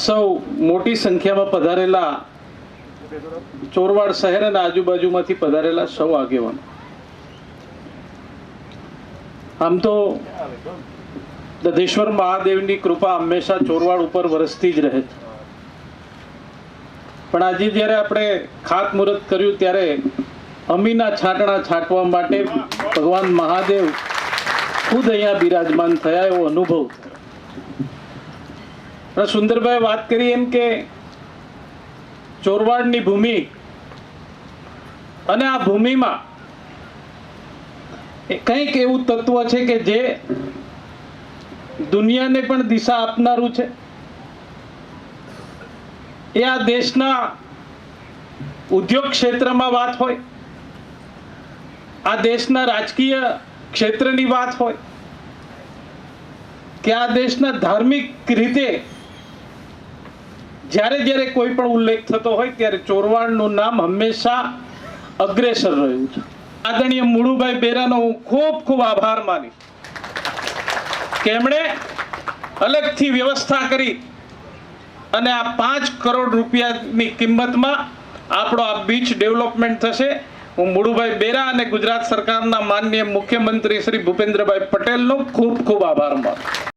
સૌ મોટી સંખ્યામાં પધારેલા ચોરવાડ શહેર અને આજુબાજુમાંથી પધારેલા સૌ આગેવાનો, આમ તો દધેશ્વર મહાદેવની કૃપા હંમેશા ચોરવાડ ઉપર વરસતી જ રહે છે, પણ આજે જ્યારે આપણે ખાતમુહૂર્ત કર્યું ત્યારે અમીના છાંટણા છાંટવા માટે ભગવાન મહાદેવ ખુદ અહીંયા બિરાજમાન થયા એવો અનુભવ થયો. સુંદરભાઈ વાત કરી એમ કે ચોરવાડની ભૂમિ અને આ ભૂમિમાં કંઈક એવું તત્વ છે કે જે દુનિયાને પણ દિશા આપનારું છે. એ આ દેશના ઉદ્યોગ ક્ષેત્રમાં વાત હોય, આ દેશના રાજકીય ક્ષેત્રની વાત હોય કે આ દેશના ધાર્મિક રીતે જ્યારે જ્યારે કોઈ પણ ઉલ્લેખ થતો હોય ત્યારે ચોરવાડનું નામ હંમેશા અગ્રેસર રહ્યું છે. આદરણીય મુળુભાઈ બેરાનો હું ખૂબ ખૂબ આભાર માની કે એમણે અલગથી વ્યવસ્થા કરી અને આ 5 કરોડ રૂપિયાની કિંમતમાં આપણો આ બીચ ડેવલપમેન્ટ થશે. હું મુળુભાઈ બેરા અને ગુજરાત સરકારના માનનીય મુખ્યમંત્રી શ્રી ભૂપેન્દ્રભાઈ પટેલનો ખૂબ ખૂબ આભાર માનું.